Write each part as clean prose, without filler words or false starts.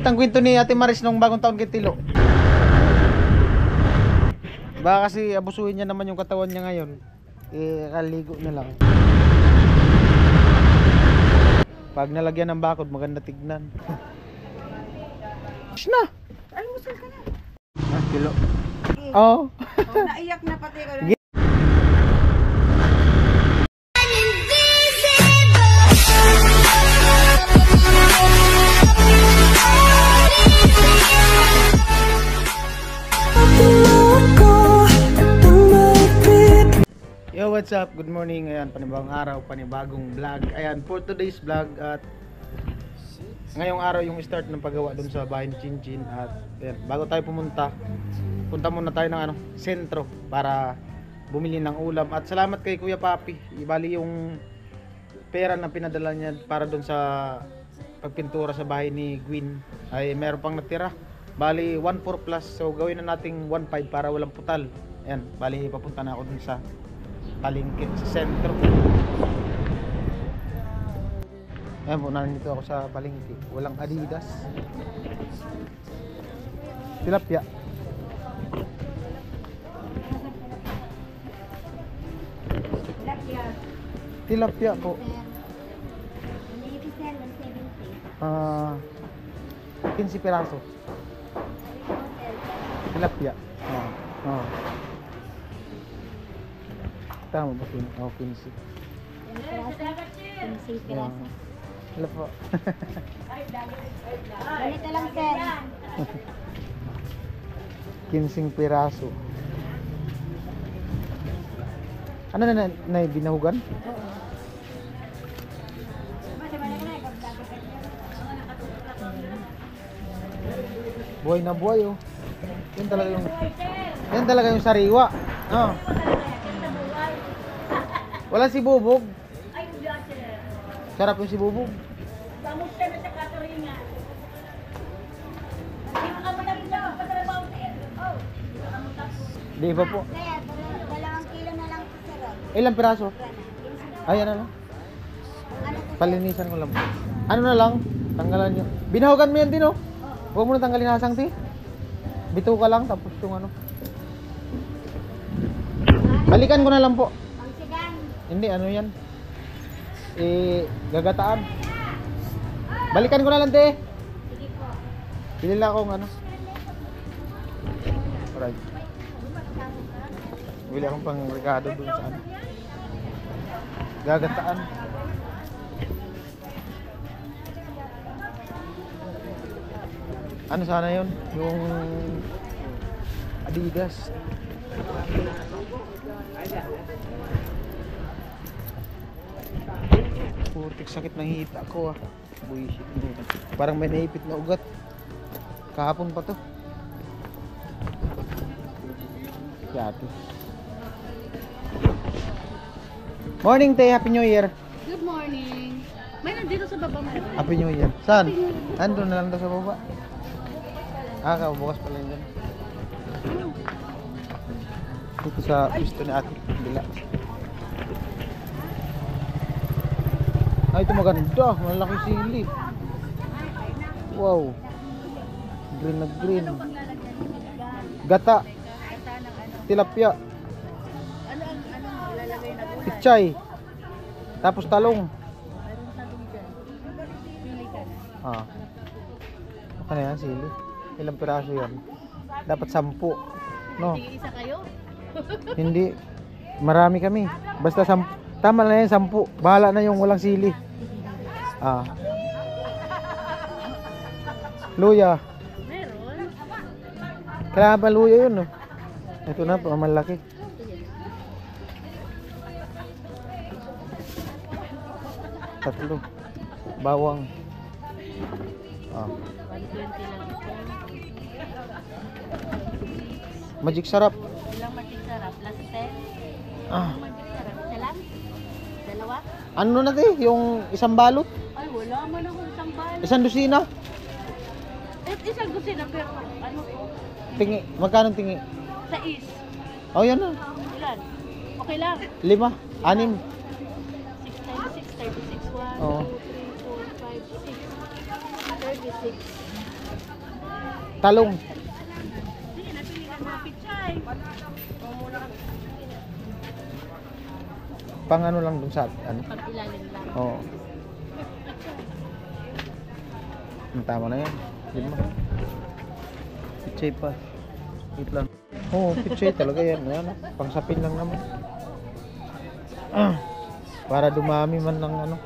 ang kwento ni Ate Maris nung bagong taon kay Tilo. Baka kasi abusuhin niya naman yung katawan niya ngayon. Kaligo na lang. Pag nalagyan ng bakod, maganda tignan. Na! Almusal ka na. Tilo. Oo. Naiyak na pati ka na. Yo, what's up? Good morning. Ayan, panibagong araw, panibagong vlog. Ayan, for today's vlog at ngayong araw yung start ng paggawa dun sa bahay ni Chinchin. At ayan, bago tayo punta muna tayo ng sentro para bumili ng ulam. At salamat kay Kuya Papi. Ibali yung pera na pinadala niya para dun sa pagpintura sa bahay ni Gwen ay meron pang natira. Bali 1.4 plus. So gawin na nating 1.5 para walang putal. Ayan, bali papunta na ako dun sa palengke sa sentro. Ayan po, nandito ako sa palengke. Walang Adidas. Tilapia. Tilapia po. 15 piraso. Tilapia. Tama ba? 15. 15 piraso. Hello po. Ganito lang, sir. 15 piraso. Ano na binahugan? Buhay na buhay oh. Yan talaga yung sariwa. Oh. Wala si Bubog. Sarap yung si Bubog. Di ba po? Kaya, 2 kilo na lang, sir. Ilang piraso? Ay, ano lang? Palinisan ko lang. Ano na lang? Tanggalan nyo. Binahugan mo yan din oh. Huwag mo na tanggalin hasang ti. Bito ka lang tapos yung ano. Balikan ko na lang po. Hindi, ano yan? Gagataan. Balikan ko na lang te. Sige po. Pili lang akong ano. Alright. Bili akong pang regado dun sa ano. Gagataan. Ano sana yun? Yung Adidas. Putik, sakit ng hita ko ah. Buisit. Parang may naipit na ugat. Kahapon pa to. Yati. Morning Tay, Happy New Year. Good morning. May nandito sa baba mo. Happy New Year. Saan? Andun na lang daw sa baba. Bukas pala yun. Dito sa pisto ni Ate Bila. Ay, ito maganda. Malaki sili. Wow. Green na green. Gata. Tilapia. Ano ang lalagay na gulay? Pichay. Tapos talong. Mayroon talong dyan. Pili ka na. Ano na yan, sili? Ilang piraso yan? Dapat 10. No? Sige, isa kayo? Hindi. Marami kami. Basta 10. Tama na yan, 10. Bahala na yung walang sili. Luya. Meron. Kailangan pa luya yun, no? Ito na, malaki. Tatlo. Bawang. 120 lang ito. Magic sarap. Ilang magic sarap? Plus 10? Magic sarap? Isa lang? Dalawa? Ano na te? Yung isang balot? Ay, wala man akong isang bala. Isang dosina? Isang kusina pero ano to? Tingi. Magkano tingi? 6. Oh, yan na. Ilan? Okay lang. 5. 6. 6 times 6, 36. 1, Oo. 2, 3, 4, 5, 6. 36. Talong. Sige, napili ka na pichay. Pang ano lang dun sa ano. Pag ilalim lang. Oo. Tama na yan. Lima. Pichay pa. Wait lang. Oo, pichay talaga yan. Ayan, pangsapin lang naman. Para dumami man ng ano.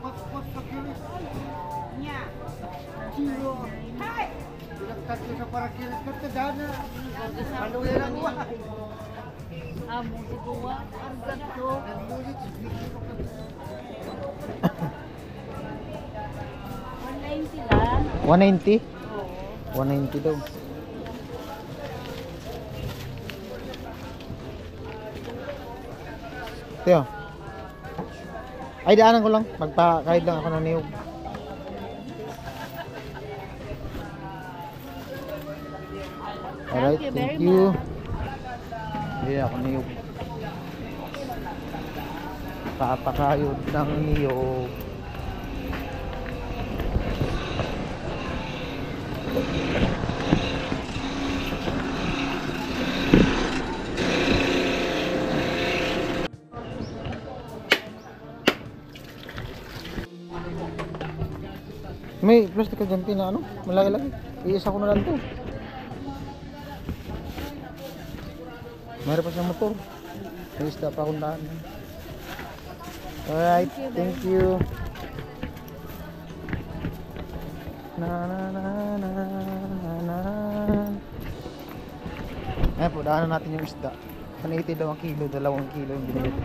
Ah, musikuwa. Ang gato. 190 lang. 190? Oo. 190 daw. Tiyo. Ay, daanan ko lang. Magpa-kahit lang ako ng niyog. Alright, Thank you thank very you. much. Hindi ako niyog. Papakayod ng niyog. May plastic ka dyan na ano? Malaki-laki. Iisa ko na lang to. Mayroon pa siyang motor. May isda pa akong daan. Alright, thank you. Na na na na na na. Ayan po, daanan natin yung isda. 180 daw ang kilo, 2 kilo yung binili ko.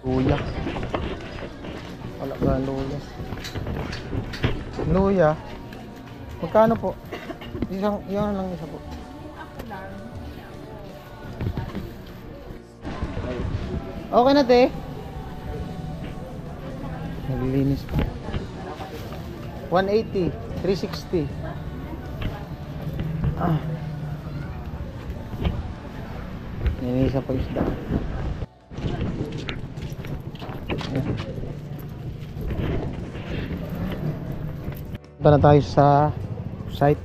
Luya. Wala ba luya? Luya. Magkano po? Isang, yan lang isa po. Okay na te. Naglilinis pa. 180, 360. Ah. Nilinisan pa yung isda. Punta na tayo sa site.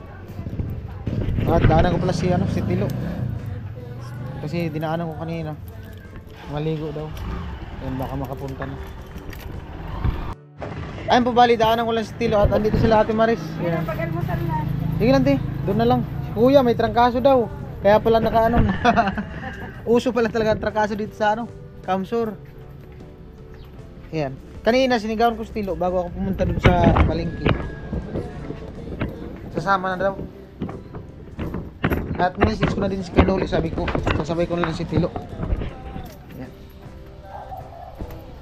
At daanan ko pala si ano, si Tilo. Kasi dinaanan ko kanina. Maligo daw. Yan baka makapunta na. Ayun po bali, daanan ko lang si Tilo at andito sila Ate Maris. Yan. Sige lang te, doon na lang. Si Kuya may trangkaso daw. Kaya pala nakaano. Uso pala talaga ang trangkaso dito sa ano, Kamsur. Yan. Kanina sinigawan ko si Tilo bago ako pumunta doon sa palengke. Sasama na daw. At message ko na din si Kanoli, sabi ko, sasabay ko na din si Tilo. Yan.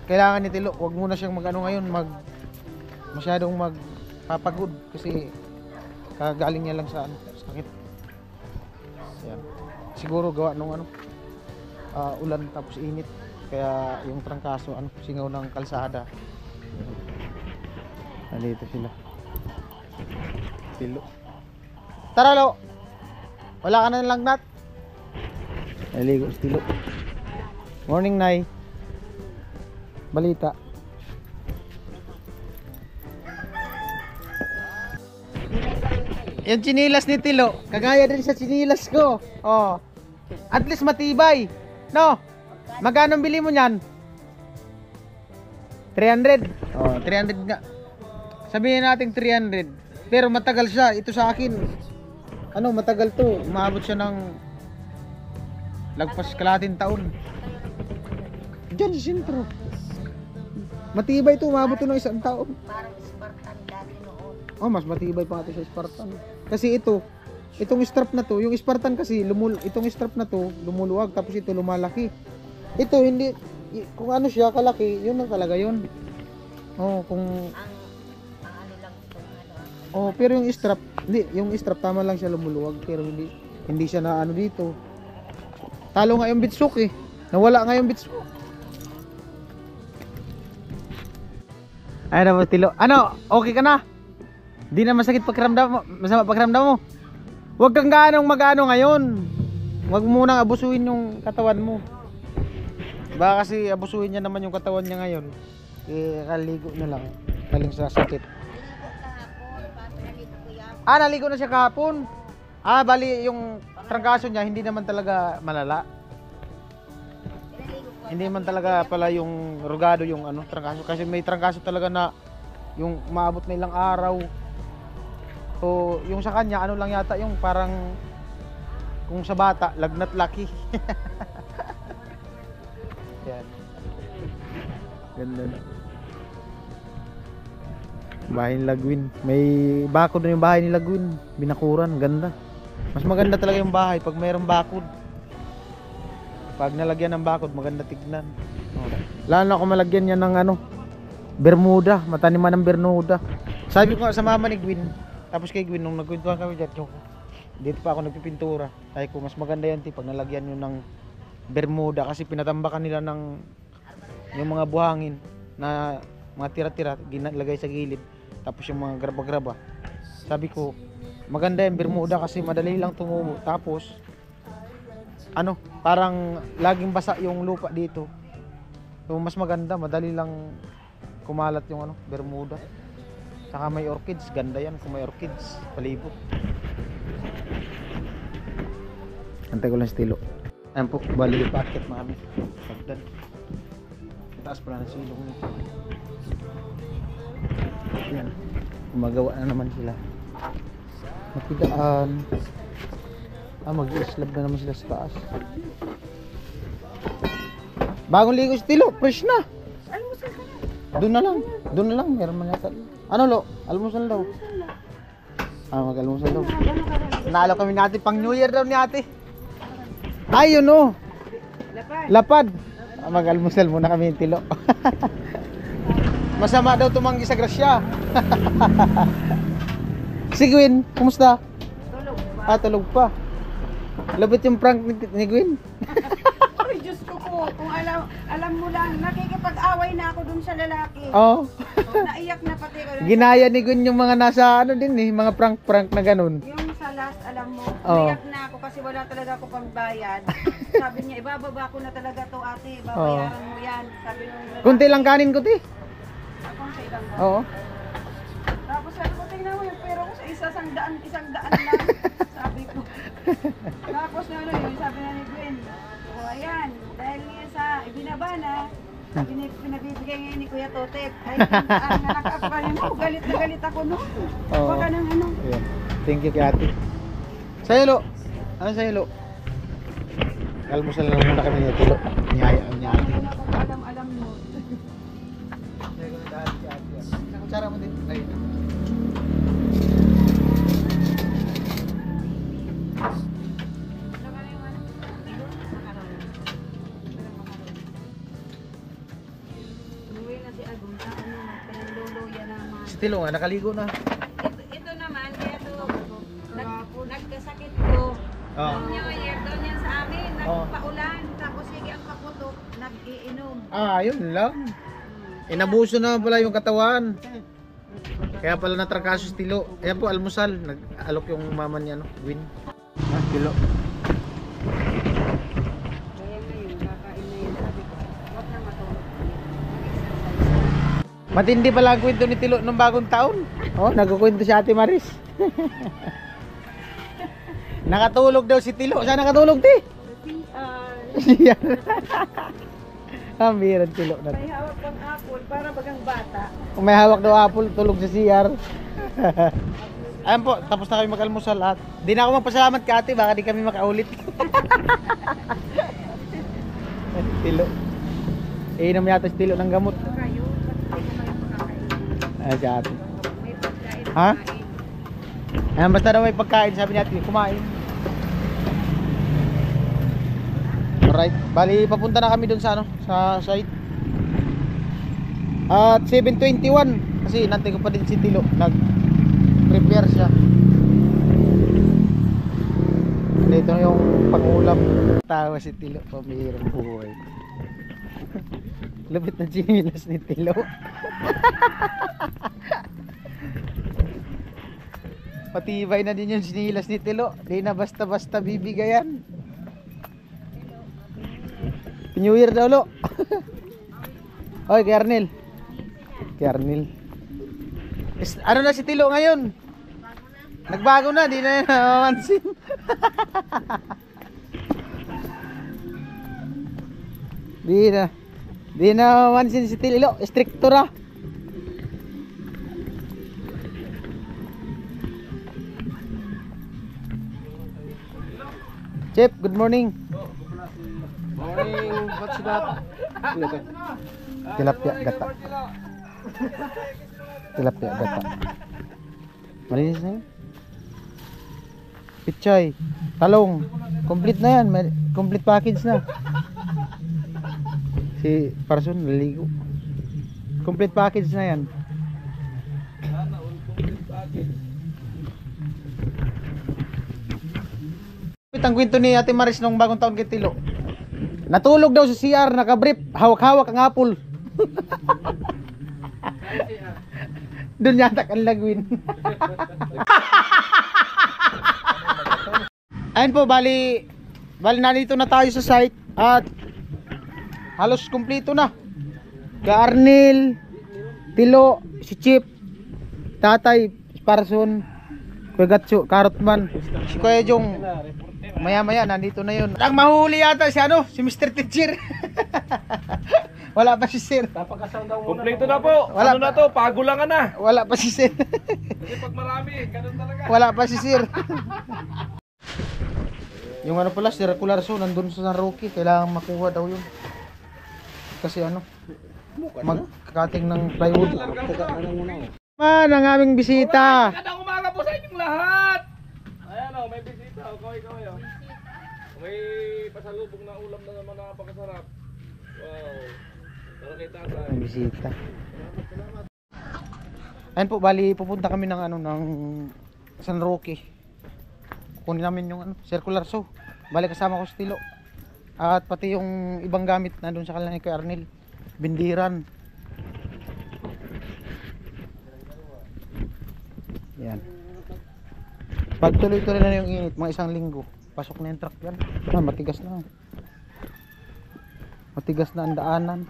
Kailangan ni Tilo, wag muna siyang magano ngayon, masyadong magpapagod kasi kagaling niya lang sa ano, sakit. Yan. Siguro gawa nung ano, ulan tapos init. Kaya yung trangkaso, ano, singaw ng kalsada. Nandito sila. Tilo. Tara lo. Wala ka na lang nat. Naligo si Tilo. Morning Nay. Balita. Yung chinilas ni Tilo, kagaya din sa chinilas ko. Oh. At least matibay. No? Magkano bili mo niyan? 300. Oh, 300 nga. Sabihin natin 300. Pero matagal siya. Ito sa akin. Ano, matagal to. Umabot siya ng lagpas kalahating taon. Diyan sa sentro. Matibay to. Umabot to ng 1 taon. Parang Spartan dati noon. Oh, mas matibay pa ito sa Spartan. Kasi ito, itong strap na to, yung Spartan kasi itong strap na to lumuluwag tapos ito lumalaki. Ito hindi, kung ano siya kalaki, yun lang talaga yun. Oh, kung Ang ano lang ito, ano. oh, pero yung strap, hindi, yung strap tama lang siya lumuluwag pero hindi siya na ano dito. Talo nga yung bitsuk eh. Nawala nga yung bitsuk. Ay na Tilo. Ano, okay ka na? Di na masakit pakiramdam mo, masama pakiramdam mo. Huwag kang ganong mag-ano ngayon. Huwag mo nang abusuin yung katawan mo. Baka kasi abusuin niya naman yung katawan niya ngayon. Eh, kaligo na lang. Galing sa sakit. Ah, naligo na siya kahapon. Ah, bali yung trangkaso niya hindi naman talaga malala. Hindi man talaga pala yung rugado yung ano, trangkaso. Kasi may trangkaso talaga na yung maabot na ilang araw. So, yung sa kanya, ano lang yata yung parang kung sa bata, lagnat laki. Yan. Ganda na. Bahay ni Lagwin. May bakod na yung bahay ni Lagwin. Binakuran, ganda. Mas maganda talaga yung bahay pag mayroong bakod. Pag nalagyan ng bakod, maganda tignan. Oh. Lalo na kung malagyan niya ng ano, Bermuda, mataniman ng Bermuda. Sabi ko nga sa mama ni Gwin, tapos kay Gwin, nung nagkwentuhan kami dyan, dito pa ako nagpipintura. Sabi ko, mas maganda yan pag nalagyan nyo ng Bermuda kasi pinatambakan nila ng yung mga buhangin na mga tira-tira, ginalagay sa gilid. Tapos yung mga graba-graba. Sabi ko, maganda yung Bermuda kasi madali lang tumubo. Tapos, ano, parang laging basa yung lupa dito. So, mas maganda, madali lang kumalat yung ano, Bermuda. Saka may orchids, ganda yan kung may orchids, palibot. Antay ko lang stilo. Ayan po, bali yung packet mami. Pagdan. Taas pala ng silong nito. Ayan, gumagawa na naman sila. Makidaan. Ah, mag-i-slab na naman sila sa taas. Bagong ligo stilo, fresh na. Doon na lang, meron man yata. Ano lo? Almusal daw. Ah, mag-almusal daw. Naalo kami natin pang New Year daw ni ate. Ay, yun o. Lapad. Ah, mag-almusal muna kami yung tilo. Masama daw tumanggi sa grasya. Si Gwyn, kumusta? Tulog pa. Ah, tulog pa. Labot yung prank ni Gwyn. Ay, Diyos ko po. Kung alam mo lang, nakikipag-away na ako dun sa lalaki. Oo. Naiyak na pati ko. Ginaya ni Gwyn yung mga nasa ano din eh, mga prank-prank na ganun. Yung sa last, alam mo, Oo. naiyak na ako kasi wala talaga ako pambayad. Sabi niya, ibababa ko na talaga to ate, babayaran mo yan. Sabi nung lalaki, Kunti lang kanin ko, ti. akong sa ibang ba? Oo. Tapos sabi ko, tingnan mo yung pera ko sa isang daan lang. Sabi ko. Tapos na ano yun, sabi na ni Gwen, o ayan, dahil nga sa ibinaba na, pinabibigay ngayon ni Kuya Totek. Ay, ang nakakapanin mo, galit na galit ako noon. Oo. Baka nang ano. Ayan. Thank you kay ate. Sa'yo, Lo. Ano sa'yo, Lo? Almusal lang muna kami ni Tilo. Niyaya niya ate. Ano kung alam mo. Sa'yo ko na dahil si ate. Nakutsara mo din. Ayun. Umuwi na si Agong sa ano, pinanluluya naman. Si Tilo nga, nakaligo na. Ito naman, kaya to, nagkasakit ko. Oo. New Year, doon yan sa amin, Oo. nagpaulan, tapos sige ang kaputok, nag-iinom. Ah, yun lang. Inabuso na pala yung katawan. Kaya pala natrangkaso si Tilo. Ayan po, almusal. Nag-alok yung mama niya, no? Gwyn. Ah, Tilo. Kaya ngayon, kakain na yun. Sabi ko, huwag na matulog. Matindi pala ang kwento ni Tilo nung bagong taon. Oh, nagkukwento si Ate Maris. Nakatulog daw si Tilo. Saan nakatulog, ti? Siya. Ang biran Tilo na. May hawak kang apple para bagang bata. Kung may hawak daw apple, tulog sa CR. Ayan po, tapos na kami mag-almusal at di na ako magpasalamat ka ate, baka di kami makaulit. Tilo. Iinom yata si Tilo ng gamot. Ito kayo, ba't hindi mo kayo makakain? Ayan si ate. May pagkain Ha? kumain. Ayan, basta daw may pagkain, sabi ni ate, kumain. Alright, bali papunta na kami dun sa ano, sa site. At 7:21 kasi nantay ko pa din si Tilo, nag-prepare siya. Dito yung pang-ulam. Tawa si Tilo, pamihirang buhay. Lupit na chinilas ni Tilo. Patibay na din yung chinilas ni Tilo. Di na basta-basta bibigayan. New Year daw, Lo. Oy, kay Arnel. Kay Arnel. Ano na si Tilo ngayon? Nagbago na, di na namansin. Di na mamansin si Tililo, stricto na. Chef, good morning. Morning, what's that? Tilapia gata. Tilapia gata. Malinis na yun. Pichay, talong, complete na yan, complete package na. Si Parson naligo. Complete package na yan. Ang kwento ni Ate Maris nung bagong taon kay Tilo. Natulog daw sa CR, nakabrief, hawak-hawak ang apple. Doon yata ang lagwin. Ayun po, bali nandito na tayo sa site at halos kumpleto na. Ka Arnel, Tilo, si Chip, Tatay, Parson, Kuya Gatso, Karotman, si Kuya Jong. Maya nandito na yun. Ang mahuli yata si si Mr. Teacher. Wala pa si Sir. Kompleto na po. Wala Ano na to? Pagulangan na. Wala pa si Sir. Kasi pag marami, ganun talaga. Wala pa si Sir. Yung pala, circular saw nandun sa San Roque. Kailangan makuha daw yun. Kasi magkakating ng plywood. Man, ang aming bisita. Magandang umaga po sa inyong lahat. Ayan o, may bisita. Kaway o. May pasalubong na ulam na naman na napakasarap. Wow. Para kay tatay. Ang bisita. Ayun po, bali pupunta kami ng ng San Roque. Kunin namin yung circular saw. Bali kasama ko si Tilo. At pati yung ibang gamit nandun sa kanila ni Kuya Arnel. Bindiran. Yan. Pag tuloy-tuloy na yung init, mga isang linggo, pasok na yung truck yan. Matigas na. Matigas na ang daanan.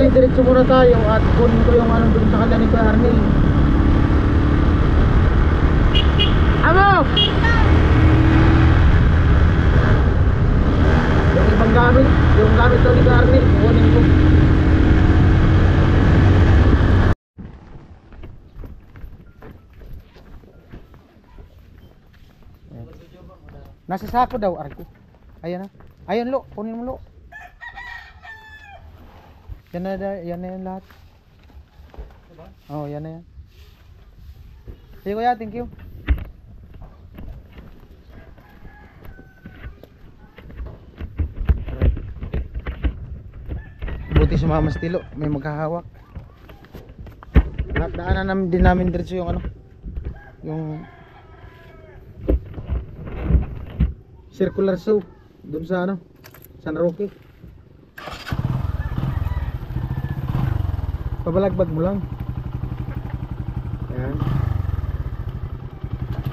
Diretso muna tayo at kunin ko yung dun sa kanya ni Kuya Arnel. Amo! Yung ibang gamit, yung gamit daw ni Carly, kukunin ko. Nasa sako daw, Arko. Ayan na. Ayun, Lo. Kunin mo, Lo. Yan na yan lahat. Oh, yan na yan. Sige kuya, thank you. Buti si Mama Stilo, may magkahawak. Daanan din namin diretso yung ano, yung circular saw doon sa ano, San Roque. Pabalagbag mo lang. Ayan.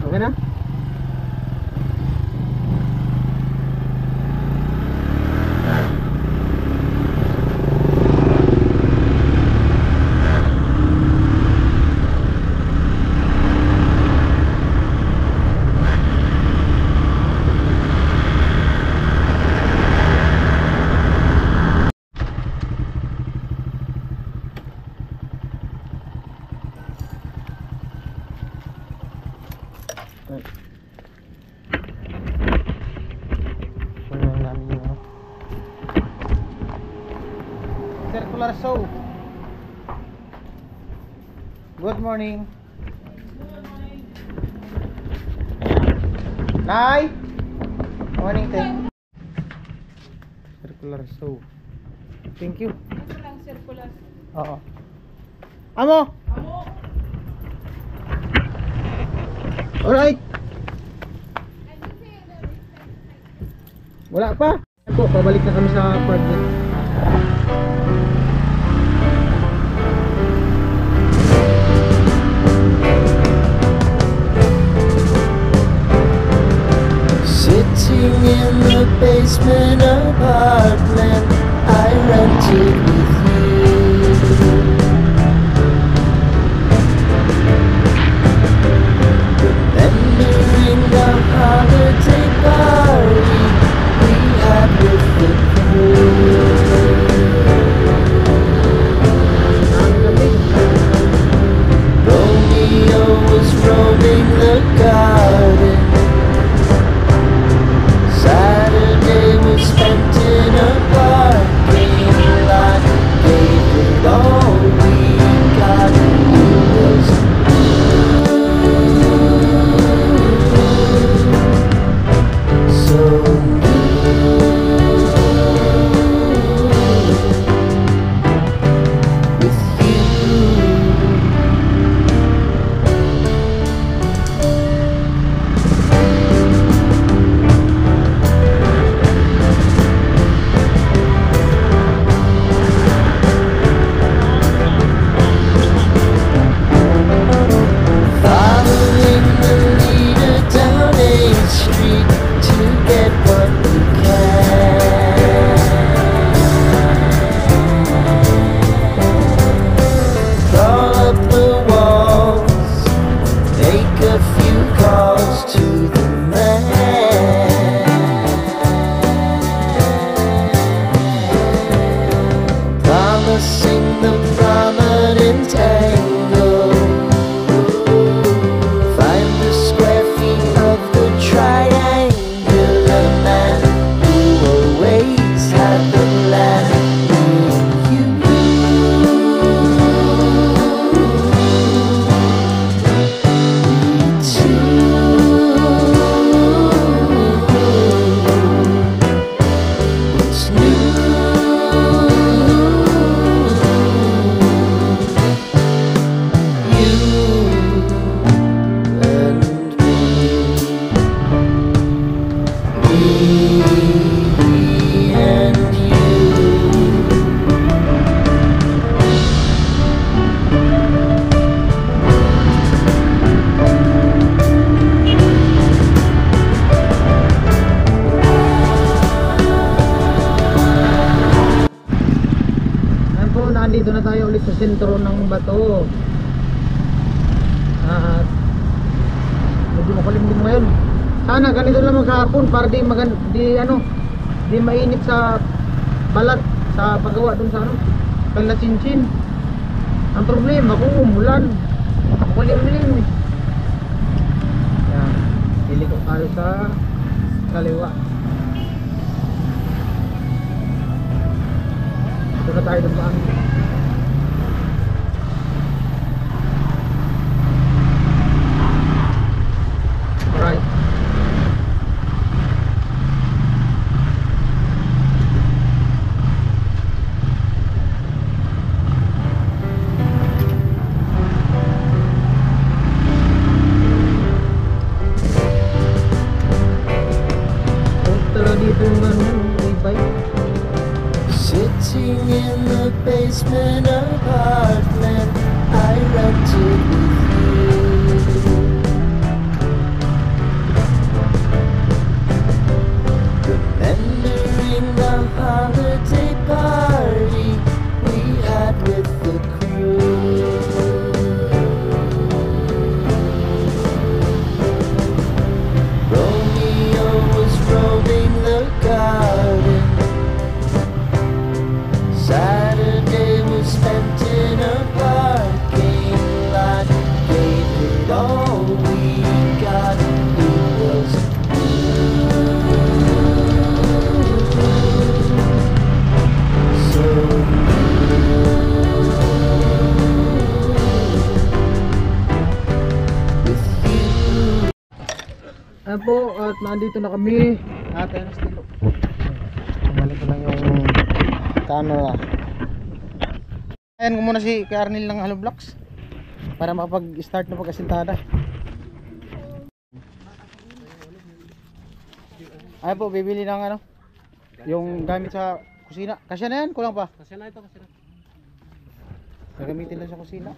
Okay na? Circular saw. Good morning. Nay. Morning, thank. Circular saw. Thank you. Ito lang circular. Oo. Amo. Alright. Wala pa. Ako, pabalik na kami sa apartment. Sitting in the basement apartment I rented with you. Remembering the holiday party we had with the crew. Romeo was roaming the garden. Saturday was spent in a parking lot. Gave it all we got. It was so with you. Following the leader down 8th Street to get what we can. Crawl up the walls, make a few calls to the man. Promising the prominent angle. Find the square feet of the triangular man who always had the plan. What's new? Ayan po, nandito na tayo ulit sa sentro ng Bato. At medyo makulimlim ngayon. Sana ganito lang maghapon para di mainit sa balat sa paggawa dun sa kala chinchin. Ang problema kung umulan, makulimlim. Yan, iliko tayo sa kaliwa. Ito na tayo dumaan. Alright. Punta dito yung may bike. Sitting in the basement apartment I rented with you. Remembering the holiday party we had with the crew. Romeo was roaming the garden. Saturday was spent in a parking lot. Gave it all we got. It was so with you. Ayan po, at nandito na kami. Ayan, estilo. Balik ko lang yung camera. Ayan ko muna si kay Arnel ng Halo Vlogs para makapag-start na pag-asintada. Ayan po, bibili ng yung gamit sa kusina. Kasya na yan, kulang pa. Kasya na ito, kasya na. Gagamitin lang sa kusina.